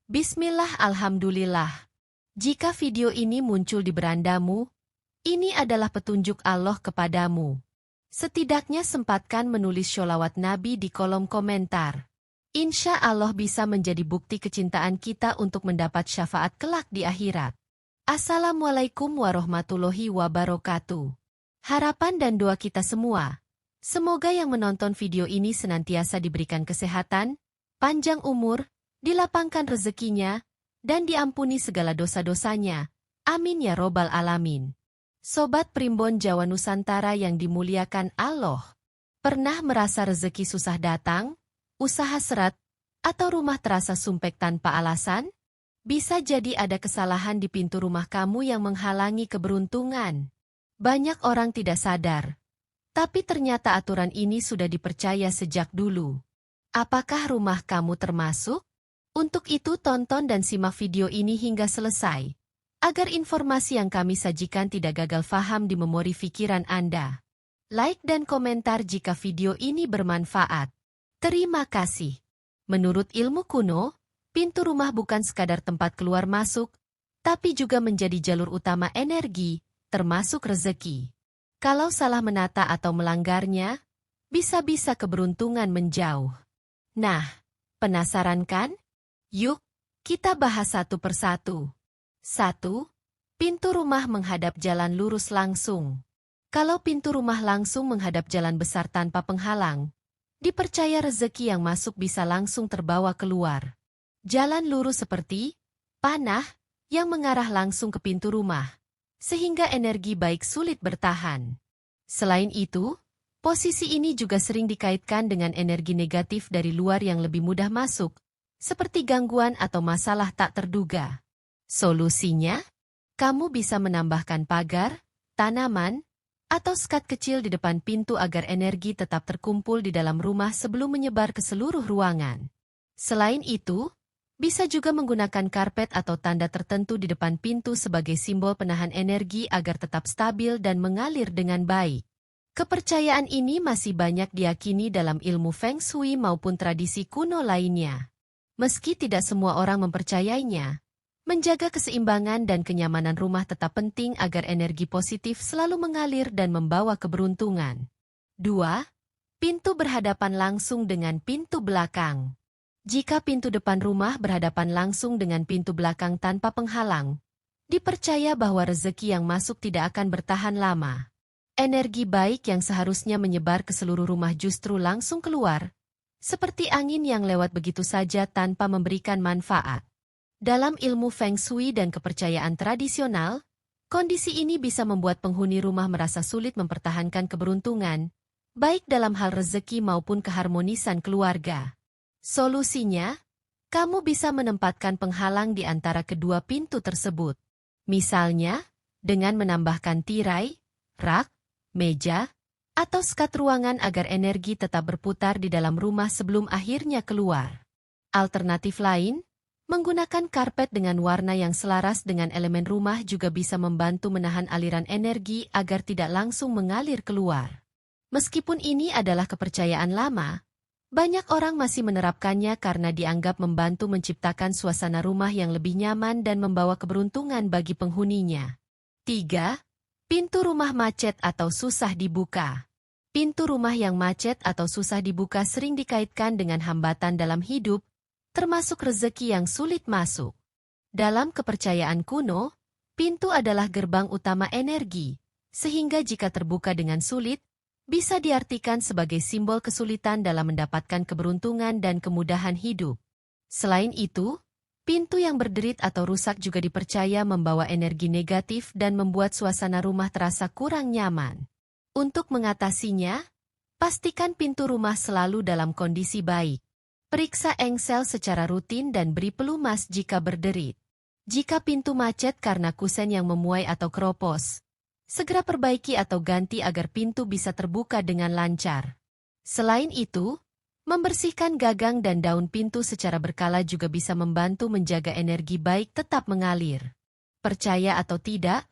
Bismillah, alhamdulillah. Jika video ini muncul di berandamu, ini adalah petunjuk Allah kepadamu. Setidaknya sempatkan menulis sholawat Nabi di kolom komentar. Insya Allah bisa menjadi bukti kecintaan kita untuk mendapat syafaat kelak di akhirat. Assalamualaikum warahmatullahi wabarakatuh. Harapan dan doa kita semua, semoga yang menonton video ini senantiasa diberikan kesehatan, panjang umur, dilapangkan rezekinya, dan diampuni segala dosa-dosanya. Amin ya robbal alamin. Sobat Primbon Jawa Nusantara yang dimuliakan Allah. Pernah merasa rezeki susah datang, usaha seret, atau rumah terasa sumpek tanpa alasan? Bisa jadi ada kesalahan di pintu rumah kamu yang menghalangi keberuntungan. Banyak orang tidak sadar, tapi ternyata aturan ini sudah dipercaya sejak dulu. Apakah rumah kamu termasuk? Untuk itu tonton dan simak video ini hingga selesai, agar informasi yang kami sajikan tidak gagal faham di memori pikiran Anda. Like dan komentar jika video ini bermanfaat. Terima kasih. Menurut ilmu kuno, pintu rumah bukan sekadar tempat keluar masuk, tapi juga menjadi jalur utama energi, termasuk rezeki. Kalau salah menata atau melanggarnya, bisa-bisa keberuntungan menjauh. Nah, penasaran kan? Yuk, kita bahas satu persatu. 1. Pintu rumah menghadap jalan lurus langsung. Kalau pintu rumah langsung menghadap jalan besar tanpa penghalang, dipercaya rezeki yang masuk bisa langsung terbawa keluar. Jalan lurus seperti panah yang mengarah langsung ke pintu rumah, sehingga energi baik sulit bertahan. Selain itu, posisi ini juga sering dikaitkan dengan energi negatif dari luar yang lebih mudah masuk, seperti gangguan atau masalah tak terduga. Solusinya, kamu bisa menambahkan pagar, tanaman, atau sekat kecil di depan pintu agar energi tetap terkumpul di dalam rumah sebelum menyebar ke seluruh ruangan. Selain itu, bisa juga menggunakan karpet atau tanda tertentu di depan pintu sebagai simbol penahan energi agar tetap stabil dan mengalir dengan baik. Kepercayaan ini masih banyak diyakini dalam ilmu Feng Shui maupun tradisi kuno lainnya. Meski tidak semua orang mempercayainya, menjaga keseimbangan dan kenyamanan rumah tetap penting agar energi positif selalu mengalir dan membawa keberuntungan. 2. Pintu berhadapan langsung dengan pintu belakang. Jika pintu depan rumah berhadapan langsung dengan pintu belakang tanpa penghalang, dipercaya bahwa rezeki yang masuk tidak akan bertahan lama. Energi baik yang seharusnya menyebar ke seluruh rumah justru langsung keluar, seperti angin yang lewat begitu saja tanpa memberikan manfaat. Dalam ilmu Feng Shui dan kepercayaan tradisional, kondisi ini bisa membuat penghuni rumah merasa sulit mempertahankan keberuntungan, baik dalam hal rezeki maupun keharmonisan keluarga. Solusinya, kamu bisa menempatkan penghalang di antara kedua pintu tersebut. Misalnya, dengan menambahkan tirai, rak, meja, atau sekat ruangan agar energi tetap berputar di dalam rumah sebelum akhirnya keluar. Alternatif lain, menggunakan karpet dengan warna yang selaras dengan elemen rumah juga bisa membantu menahan aliran energi agar tidak langsung mengalir keluar. Meskipun ini adalah kepercayaan lama, banyak orang masih menerapkannya karena dianggap membantu menciptakan suasana rumah yang lebih nyaman dan membawa keberuntungan bagi penghuninya. 3. Pintu rumah macet atau susah dibuka. Pintu rumah yang macet atau susah dibuka sering dikaitkan dengan hambatan dalam hidup, termasuk rezeki yang sulit masuk. Dalam kepercayaan kuno, pintu adalah gerbang utama energi, sehingga jika terbuka dengan sulit, bisa diartikan sebagai simbol kesulitan dalam mendapatkan keberuntungan dan kemudahan hidup. Selain itu, pintu yang berderit atau rusak juga dipercaya membawa energi negatif dan membuat suasana rumah terasa kurang nyaman. Untuk mengatasinya, pastikan pintu rumah selalu dalam kondisi baik. Periksa engsel secara rutin dan beri pelumas jika berderit. Jika pintu macet karena kusen yang memuai atau keropos, segera perbaiki atau ganti agar pintu bisa terbuka dengan lancar. Selain itu, membersihkan gagang dan daun pintu secara berkala juga bisa membantu menjaga energi baik tetap mengalir. Percaya atau tidak,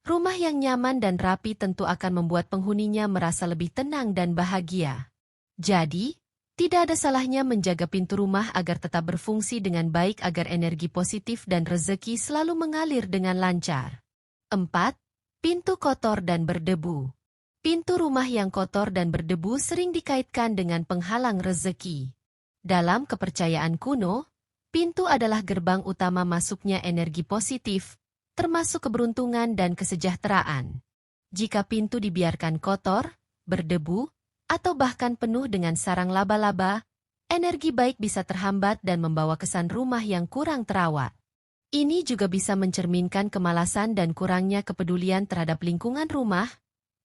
rumah yang nyaman dan rapi tentu akan membuat penghuninya merasa lebih tenang dan bahagia. Jadi, Tidak ada salahnya menjaga pintu rumah agar tetap berfungsi dengan baik agar energi positif dan rezeki selalu mengalir dengan lancar. 4. Pintu kotor dan berdebu. Pintu rumah yang kotor dan berdebu sering dikaitkan dengan penghalang rezeki. Dalam kepercayaan kuno, pintu adalah gerbang utama masuknya energi positif, termasuk keberuntungan dan kesejahteraan. Jika pintu dibiarkan kotor, berdebu, atau bahkan penuh dengan sarang laba-laba, energi baik bisa terhambat dan membawa kesan rumah yang kurang terawat. Ini juga bisa mencerminkan kemalasan dan kurangnya kepedulian terhadap lingkungan rumah,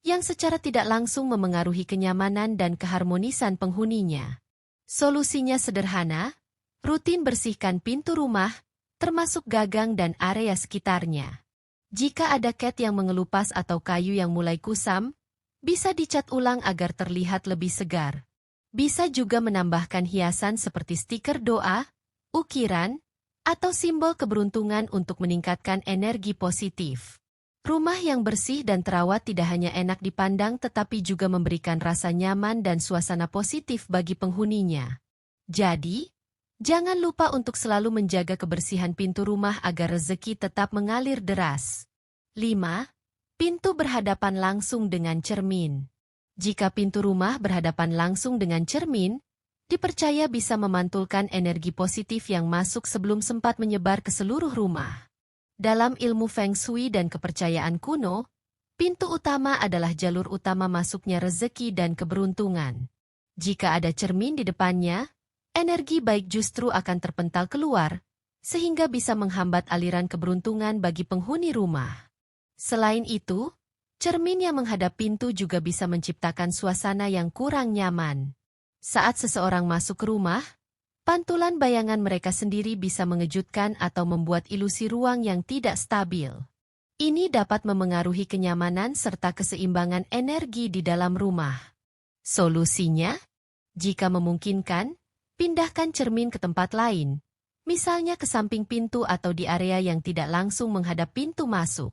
yang secara tidak langsung memengaruhi kenyamanan dan keharmonisan penghuninya. Solusinya sederhana, rutin bersihkan pintu rumah, termasuk gagang dan area sekitarnya. Jika ada cat yang mengelupas atau kayu yang mulai kusam, bisa dicat ulang agar terlihat lebih segar. Bisa juga menambahkan hiasan seperti stiker doa, ukiran, atau simbol keberuntungan untuk meningkatkan energi positif. Rumah yang bersih dan terawat tidak hanya enak dipandang tetapi juga memberikan rasa nyaman dan suasana positif bagi penghuninya. Jadi, jangan lupa untuk selalu menjaga kebersihan pintu rumah agar rezeki tetap mengalir deras. 5. Pintu berhadapan langsung dengan cermin. Jika pintu rumah berhadapan langsung dengan cermin, dipercaya bisa memantulkan energi positif yang masuk sebelum sempat menyebar ke seluruh rumah. Dalam ilmu Feng Shui dan kepercayaan kuno, pintu utama adalah jalur utama masuknya rezeki dan keberuntungan. Jika ada cermin di depannya, energi baik justru akan terpental keluar, sehingga bisa menghambat aliran keberuntungan bagi penghuni rumah. Selain itu, cermin yang menghadap pintu juga bisa menciptakan suasana yang kurang nyaman. Saat seseorang masuk ke rumah, pantulan bayangan mereka sendiri bisa mengejutkan atau membuat ilusi ruang yang tidak stabil. Ini dapat memengaruhi kenyamanan serta keseimbangan energi di dalam rumah. Solusinya, jika memungkinkan, pindahkan cermin ke tempat lain, misalnya ke samping pintu atau di area yang tidak langsung menghadap pintu masuk.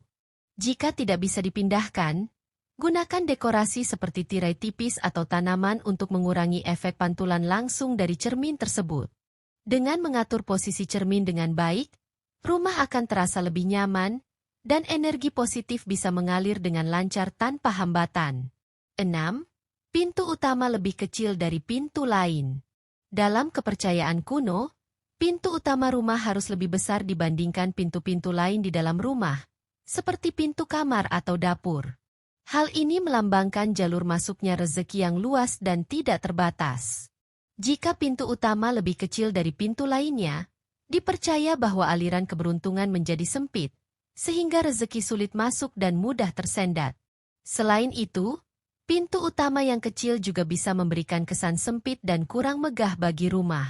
Jika tidak bisa dipindahkan, gunakan dekorasi seperti tirai tipis atau tanaman untuk mengurangi efek pantulan langsung dari cermin tersebut. Dengan mengatur posisi cermin dengan baik, rumah akan terasa lebih nyaman, dan energi positif bisa mengalir dengan lancar tanpa hambatan. 6. Pintu utama lebih kecil dari pintu lain. Dalam kepercayaan kuno, pintu utama rumah harus lebih besar dibandingkan pintu-pintu lain di dalam rumah, seperti pintu kamar atau dapur. Hal ini melambangkan jalur masuknya rezeki yang luas dan tidak terbatas. Jika pintu utama lebih kecil dari pintu lainnya, dipercaya bahwa aliran keberuntungan menjadi sempit, sehingga rezeki sulit masuk dan mudah tersendat. Selain itu, pintu utama yang kecil juga bisa memberikan kesan sempit dan kurang megah bagi rumah.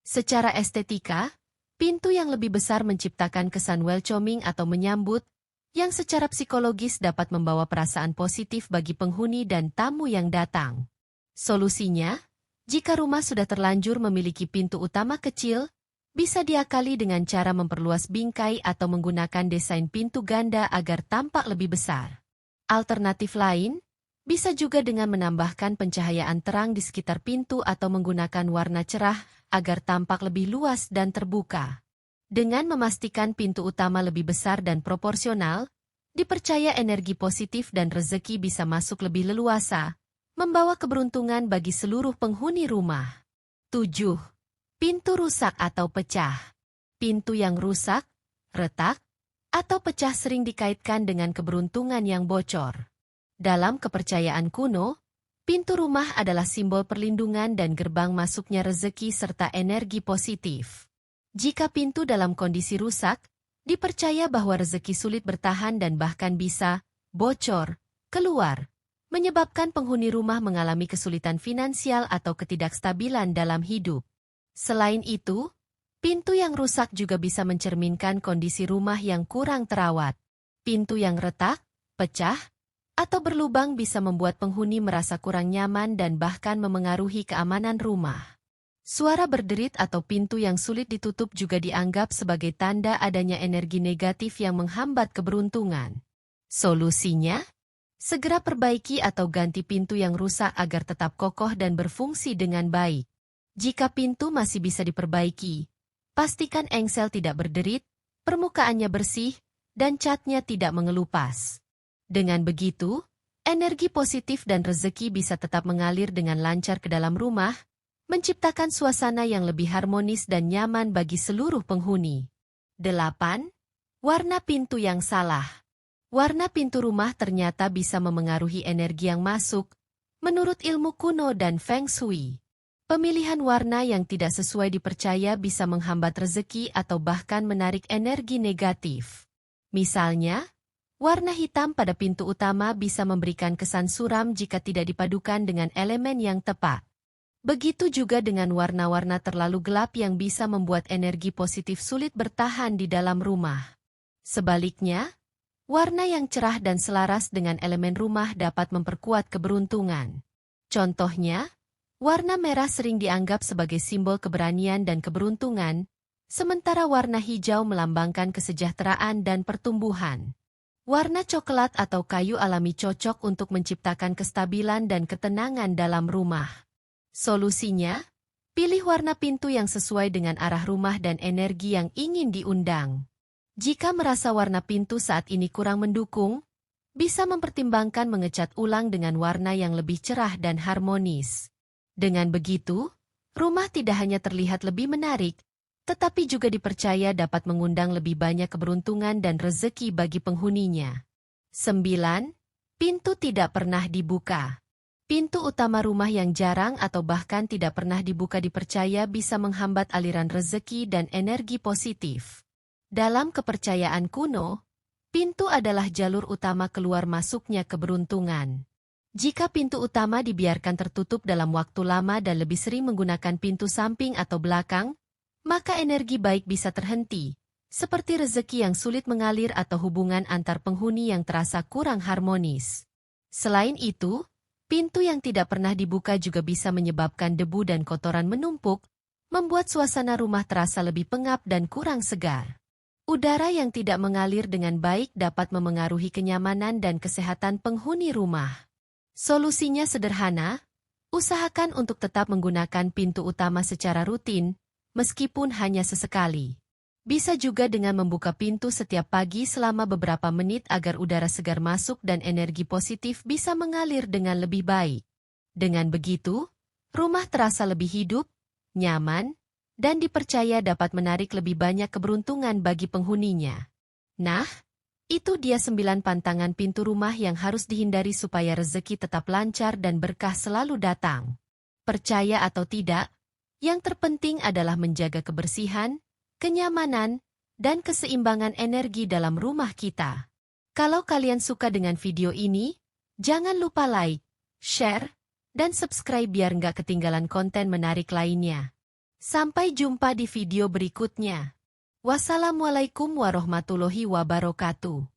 Secara estetika, pintu yang lebih besar menciptakan kesan welcoming atau menyambut, yang secara psikologis dapat membawa perasaan positif bagi penghuni dan tamu yang datang. Solusinya, jika rumah sudah terlanjur memiliki pintu utama kecil, bisa diakali dengan cara memperluas bingkai atau menggunakan desain pintu ganda agar tampak lebih besar. Alternatif lain, bisa juga dengan menambahkan pencahayaan terang di sekitar pintu atau menggunakan warna cerah agar tampak lebih luas dan terbuka. Dengan memastikan pintu utama lebih besar dan proporsional, dipercaya energi positif dan rezeki bisa masuk lebih leluasa, membawa keberuntungan bagi seluruh penghuni rumah. 7. Pintu rusak atau pecah. Pintu yang rusak, retak, atau pecah sering dikaitkan dengan keberuntungan yang bocor. Dalam kepercayaan kuno, pintu rumah adalah simbol perlindungan dan gerbang masuknya rezeki serta energi positif. Jika pintu dalam kondisi rusak, dipercaya bahwa rezeki sulit bertahan dan bahkan bisa bocor, keluar, menyebabkan penghuni rumah mengalami kesulitan finansial atau ketidakstabilan dalam hidup. Selain itu, pintu yang rusak juga bisa mencerminkan kondisi rumah yang kurang terawat. Pintu yang retak, pecah, atau berlubang bisa membuat penghuni merasa kurang nyaman dan bahkan memengaruhi keamanan rumah. Suara berderit atau pintu yang sulit ditutup juga dianggap sebagai tanda adanya energi negatif yang menghambat keberuntungan. Solusinya? Segera perbaiki atau ganti pintu yang rusak agar tetap kokoh dan berfungsi dengan baik. Jika pintu masih bisa diperbaiki, pastikan engsel tidak berderit, permukaannya bersih, dan catnya tidak mengelupas. Dengan begitu, energi positif dan rezeki bisa tetap mengalir dengan lancar ke dalam rumah, menciptakan suasana yang lebih harmonis dan nyaman bagi seluruh penghuni. 8. Warna pintu yang salah. Warna pintu rumah ternyata bisa memengaruhi energi yang masuk, menurut ilmu kuno dan Feng Shui. Pemilihan warna yang tidak sesuai dipercaya bisa menghambat rezeki atau bahkan menarik energi negatif. Misalnya, warna hitam pada pintu utama bisa memberikan kesan suram jika tidak dipadukan dengan elemen yang tepat. Begitu juga dengan warna-warna terlalu gelap yang bisa membuat energi positif sulit bertahan di dalam rumah. Sebaliknya, warna yang cerah dan selaras dengan elemen rumah dapat memperkuat keberuntungan. Contohnya, warna merah sering dianggap sebagai simbol keberanian dan keberuntungan, sementara warna hijau melambangkan kesejahteraan dan pertumbuhan. Warna coklat atau kayu alami cocok untuk menciptakan kestabilan dan ketenangan dalam rumah. Solusinya, pilih warna pintu yang sesuai dengan arah rumah dan energi yang ingin diundang. Jika merasa warna pintu saat ini kurang mendukung, bisa mempertimbangkan mengecat ulang dengan warna yang lebih cerah dan harmonis. Dengan begitu, rumah tidak hanya terlihat lebih menarik, tetapi juga dipercaya dapat mengundang lebih banyak keberuntungan dan rezeki bagi penghuninya. 9. Pintu tidak pernah dibuka. Pintu utama rumah yang jarang atau bahkan tidak pernah dibuka dipercaya bisa menghambat aliran rezeki dan energi positif. Dalam kepercayaan kuno, pintu adalah jalur utama keluar masuknya keberuntungan. Jika pintu utama dibiarkan tertutup dalam waktu lama dan lebih sering menggunakan pintu samping atau belakang, maka energi baik bisa terhenti, seperti rezeki yang sulit mengalir atau hubungan antar penghuni yang terasa kurang harmonis. Selain itu, pintu yang tidak pernah dibuka juga bisa menyebabkan debu dan kotoran menumpuk, membuat suasana rumah terasa lebih pengap dan kurang segar. Udara yang tidak mengalir dengan baik dapat memengaruhi kenyamanan dan kesehatan penghuni rumah. Solusinya sederhana, usahakan untuk tetap menggunakan pintu utama secara rutin, meskipun hanya sesekali. Bisa juga dengan membuka pintu setiap pagi selama beberapa menit agar udara segar masuk dan energi positif bisa mengalir dengan lebih baik. Dengan begitu, rumah terasa lebih hidup, nyaman, dan dipercaya dapat menarik lebih banyak keberuntungan bagi penghuninya. Nah, itu dia 9 pantangan pintu rumah yang harus dihindari supaya rezeki tetap lancar dan berkah selalu datang. Percaya atau tidak, yang terpenting adalah menjaga kebersihan, kenyamanan, dan keseimbangan energi dalam rumah kita. Kalau kalian suka dengan video ini, jangan lupa like, share, dan subscribe biar nggak ketinggalan konten menarik lainnya. Sampai jumpa di video berikutnya. Wassalamualaikum warahmatullahi wabarakatuh.